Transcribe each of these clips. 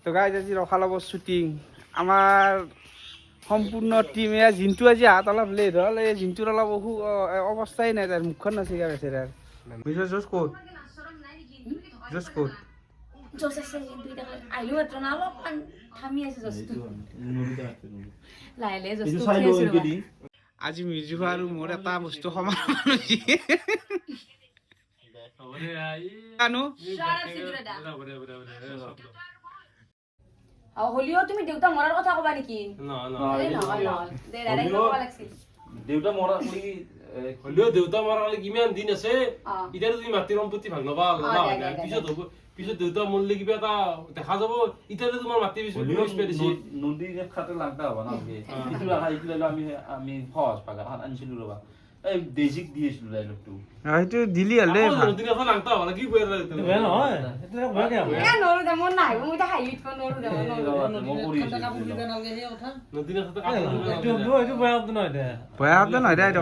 তো গাইজ আজি ৰখালাব শ্বুটিং আমাৰ সম্পূৰ্ণ টিম এয়া জিন্তু আজি হাত অলপ লেট হ'ল এই জিন্তুৰ অলপ অৱস্থাই নাই তাৰ মুখখন নাচিকা পাইছে তাৰ জোচ ক'ত জোচ ক'ত আজি মিৰ্জু আৰু মোৰ এটা বস্তু সমান হলিও তুমি দেউতা মরার কথা কবা নাকি দেউতা মরা হলিও দেউতা মরা কিমান দিন আছে এতিয়া তুমি মাটিৰ সম্পত্তি ভাগ নবা পিছত দেউতা মৰলে কিবা এটা দেখা যাব এতিয়া তোমাৰ মাটি নদীৰ খাতে লাগতা হ'ব না আমি সহজ পাগা আনিছিলো ৰবা এই বেজিক দিয়েছিলো ডাইলগটো সেইটো দিলি হল দে নদীৰ খাতে লাগতা হ'ব কি কইৰা বেয়া নহয় এটা বেয়া কে হ'ব এ নৰু দে মন নাই মই তা হাইট কো নৰু দে নদীৰ খাতে কাপোৰ দিবা নালগে সেই কথা নদীৰ খাতে কাপোৰ এইটো বেয়া শব্দ নহয় দে বেয়া শব্দ নহয় দে এইটো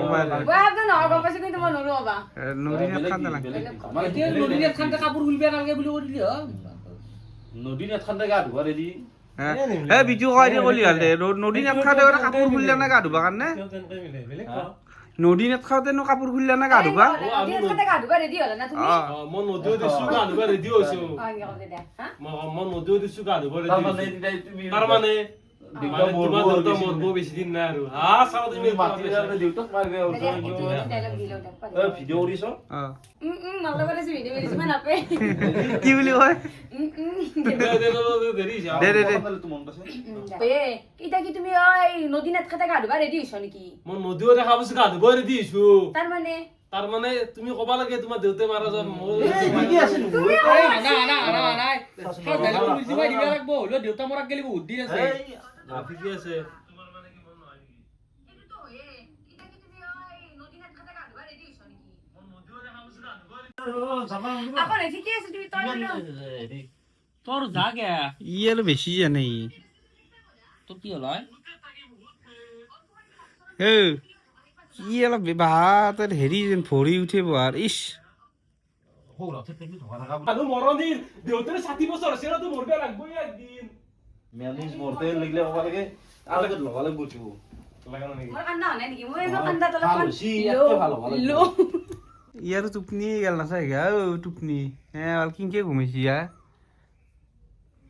বেয়া শব্দ নহয় গম পাইছ কিন্তু মই নৰু হবা নদীৰ খাতে লাগে এতিয়া নদীৰ খাতে কাপোৰ খুলবা নালগে বুলি কৈ দিলি হ নদীৰ খাতে গা ধুবা ৰেডি এ বিজু কয় দি কলি হল দে নদী নেট খাওঁতে কাপোৰ খুলিলে না গা ধুবা কাৰণে নদী নেট খাওঁতেনো কাপোৰ খুলিলে না গা ধুবা ৰেডি হলা না তুমি মই নদীও দিছো গা ধুবা ৰেডি হৈছো মই নদীও দিছো গা ধুবা ৰেডি তাৰ মানে দেউতা মৰবো বেছি দিন নাই আৰু হা চাও তুমি দেউতাক মাৰবে ভিডিঅ' কৰিছ মালবা কৰে ভিডিও কৰিছ মই নাপে কি বুলি কয় দে দে দে এ কিটা কি তুমি ওই নদী নাত খাতে গা ধুবা ৰেডি হৈছ নেকি মই নদীও দেখা পাইছো গা ধুবা ৰেডি হৈছো তাৰ মানে তুমি কবা লাগে তোমাৰ দেউতে মাৰা যাম দেউতা মৰাক গেলি বহুত দিন আছে ঠিকে আছে তোৰ জাগে ই আৰু বেছি জানে তো কি হল ই অলপ বাহাতৰ হেৰি যেন ভৰি উঠে বোৱাৰ ইচ মৰণিৰ দেউতাৰে 60 বছৰ আছে তো মৰবে লাগবই একদিন মেনিজ মৰতে লাগলে বাবা লাগে আৰ লাগে লগালে বুঝবো লাগানো নাকি মোৰ কান্দা নাই নেকি মই এনো কান্দা তলত সি এত ভালো লো ই আৰু টোপনি গেল না চাই গা টোপনি আৰু কিনকে ঘুমাইছি ইয়া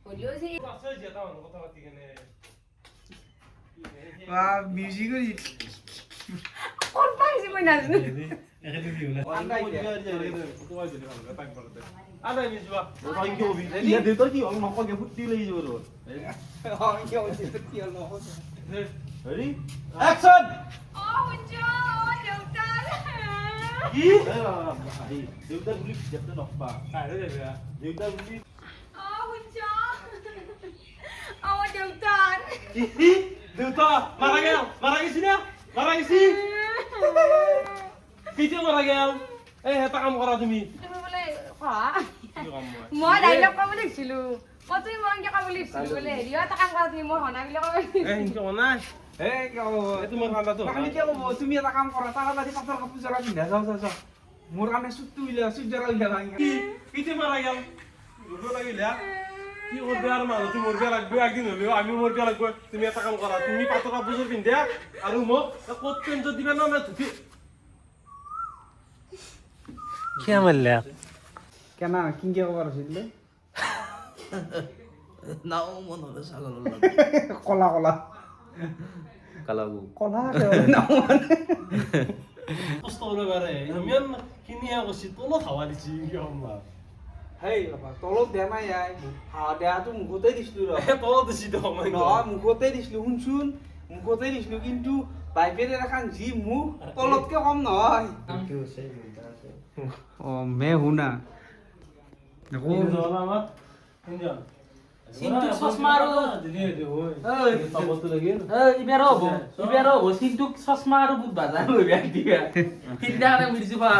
হলিও যে আছে যেটা কথা পাতি কেনে মিউজিক কৰি কোন পাইছি মই নাজানো ইয়া দেউতা কি হল নককে ফুটি লাগি যাব তোর রেডি অ্যাকশন হুঞ্জো দেউতার কি দেউতা গুলি যেতে নকবা দেউতা গুলি হুঞ্জো দেউতার কি দেউতা মারা গেছি না মারা গেছি কিতে মারা গেল এই এটা কাম কৰা তুমি তুমি বলে মই ডাইলগ কব লিখিছিলো মই তুমি মই কি কব লিখিছিলো বলে হেৰিও এটা কাম কৰা তুমি মই হনা বুলি কব ইনকে অনাই তোমাৰ কান্দাটো তুমি এটা কাম কৰা তাড়াতাড়ি পাথৰ কাপোৰ জৰা পিন্ধা যাও যাও যাও মোৰ কাৰণে চুটটো উলিয়া চুট জৰা উলিয়া কিতে মারা গেল দুঃখ লাগিলে কি করবে আর মানুষ তুমি মরবে লাগবে একদিন হলেও আমি মরবে লাগবে তুমি এটা কাম করা তুমি পাতর কাপোৰ পিন্ধা আৰু মোক কোট পেন্ট দিবা না না ধুতি কি মারলে কেনা কিনকে কবার আছিল নাও মন হলে ছাগল কলা কলা কালাবু কলা কষ্ট হলে বারে ইমান কিনিয়া গৈছি তলত হাৱা দিছি কি হম হেই বাবা তলত দিয়া নাই আই হাৱা দেহাটো মুখতে দিছিলো ৰ তলত দিছি তো মই নহয় মুখতে দিছিলো শুনচোন মুখতে দিছিলো কিন্তু বাইপেৰে এখন যি মুখ তলতকে কম নহয় অ মে হুনা সিনটুক চশমা আৰু ইবাৰ হ'ব সিনটুক চশমা আৰু বুট বাজা লৈ বেগ দিবা সিদিনাখনে মিৰ্জু বা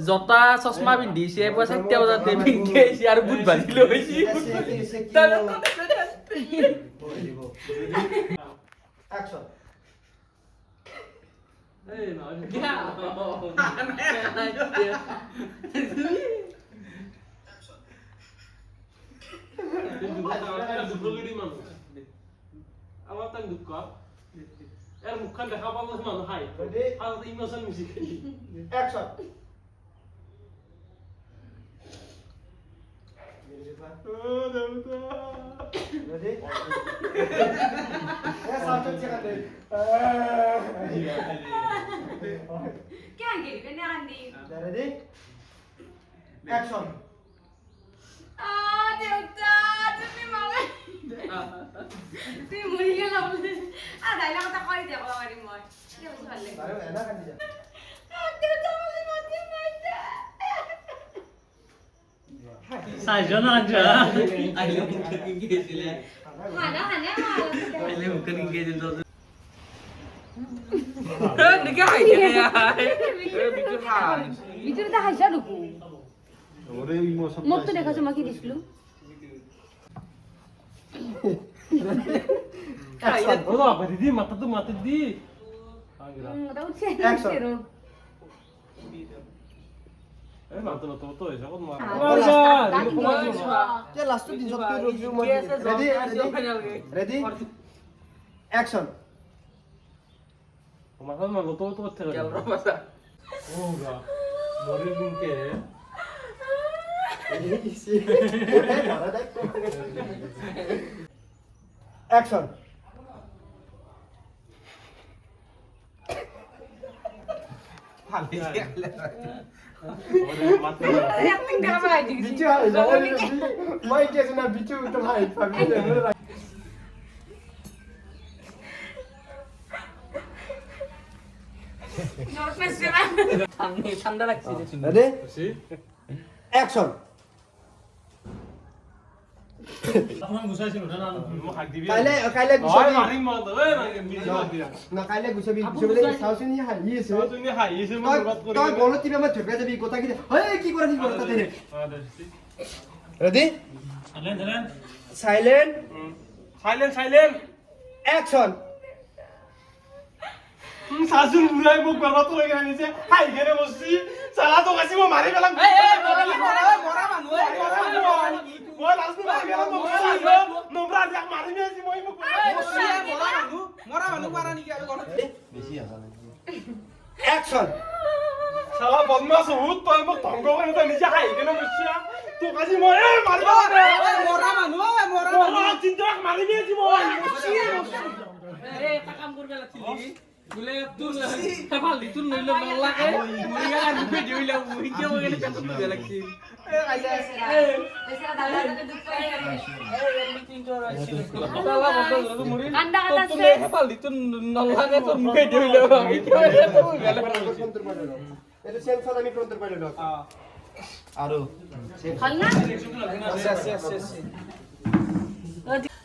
জোতা চশমা পিন্ধিছে পুৱা 4টা বজাত পিন্ধি আহিছে আৰু বুট বাজি লৈ আহিছে অ্যাকশন এই না প্ৰকৃতিৰ মানুহ আমাৰ তাক দুখ কৰ এর মুখখান দেখা পাবো মানুহ হাই আর ইমোশন মিউজিক অ্যাকশন রেডি এ সাথে চলে কে আঙ্গি কেনে আন্দি রেডি অ্যাকশন দেউতা তুমি মালে তুমি মরি গেল বলে ডাইলগ কথা কই দে কবা পারি মই কি হইছে ভালে আরে এনা কাটি যা দেউতা বলে মাতি মাইতা চাইজন আঞ্জা আইলে মুখে কিনকে দিছিলে হানা হানা আইলে মুখে কিনকে দিছিল দেখে হাইছে বিটুর খাই ভিতরে তা হাইছা ঢুকু ওরে ইমোশন মোক তো দেখাছো মাকি দিছলু অ্যাকশন ও বাবা দিদি মাথা তো মাথা দি ওটা উঠছে Action. এই মাথা তো তো এসে কত মার যে লাস্ট দিন সব তুই রিভিউ মই রেডি রেডি অ্যাকশন মাথা মার তো তো করতে গেল ও গা মরে দিনকে অ্যাকশন ওরে মাথা একদিন দেখা পাই দিছি বিচু মাই কেছে না বিচু তো ভাই ফামিলি নট মেসরা ঠান্ডা লাগছে রেডি সি অ্যাকশন আপনার মুসাইছিল না মো হাক দিবি কাইলে ওই গুছাবি মারিম মত ওই না মিলি মার দিয়া না কাইলে গুছাবি সাউসিনি হাইছে তুমি হাই এসে মো বরবাদ করে তুই গলতি মে ঝগড়া যাবি কথা কি এই কি করে দিবি কথা তেরে ready silent silent silent action সাজুন বুলাই মোক বরবাদ করে গেছে হাই গেরে বসছি সালা তো কাছি মো মারি গেলাম মরা মানুহ ও লাস্ট মারি গেলাম মো নোবরা দিয়া মারি মেছি মই মোক মরা মানুহ পারা নাকি আমি ঘৰত অ্যাকশন সালা বদমাস হুত তোর মোক ধঙ্গ করে তো নিজে হাই গেলে বসছি তো কাছি মই মারি মরা মানুহ মরা মো চিন্তা মারি মেছি মই আরে একটা কাম করবে লাগছিল বলে তুই ভাল দি তুই নইলো নলাকে মরিয়া আর ভিডিও হইলা উইকে ওগেলে কাজ করবে লাগছিল এসরা দাদা দুধ পাই সালা বন্ধ করে মরি কান্ডা কাটাছে ভাল দি তুই নলাকে তোর মুখে দিইলো উইকে ওগেলে তো গেলে এটা সেন্সর আমি কন্ট্রোল পাইলো আরো হল না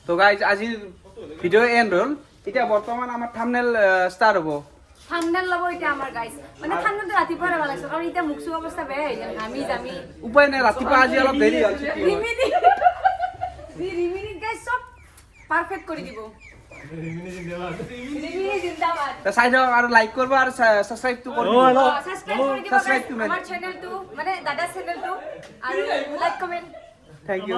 তো গাইজ আজিৰ ভিডিঅ' এণ্ড হ'ল এতিয়া বৰ্তমান আমাৰ থাম্বনেল ষ্টাৰ্ট হ'ব থাম্বনেল লব এটা আমাৰ গাইস মানে থাম্বনেল তো ৰাতিপুৱা লব লাগছে কাৰণ এতিয়া মুখসু অৱস্থা বেয়া হৈ গ'ল আমি জামি উপায় নাই ৰাতিপুৱা আজি অলপ দেৰি হ'ল ছুটি হ'ল। ৰিমিনি গাইস সব পাৰফেক্ট কৰে দিব ৰিমিনি জিন্দাবাদ তা চাই থাকক আৰু লাইক কৰিব আৰু ছাবস্ক্ৰাইবটো কৰিব সাবস্ক্রাইব করে দিব Subscribe to guys, আমার চ্যানেল টু মানে দাদা চ্যানেল টু আর লাইক কমেন্ট থেংক ইউ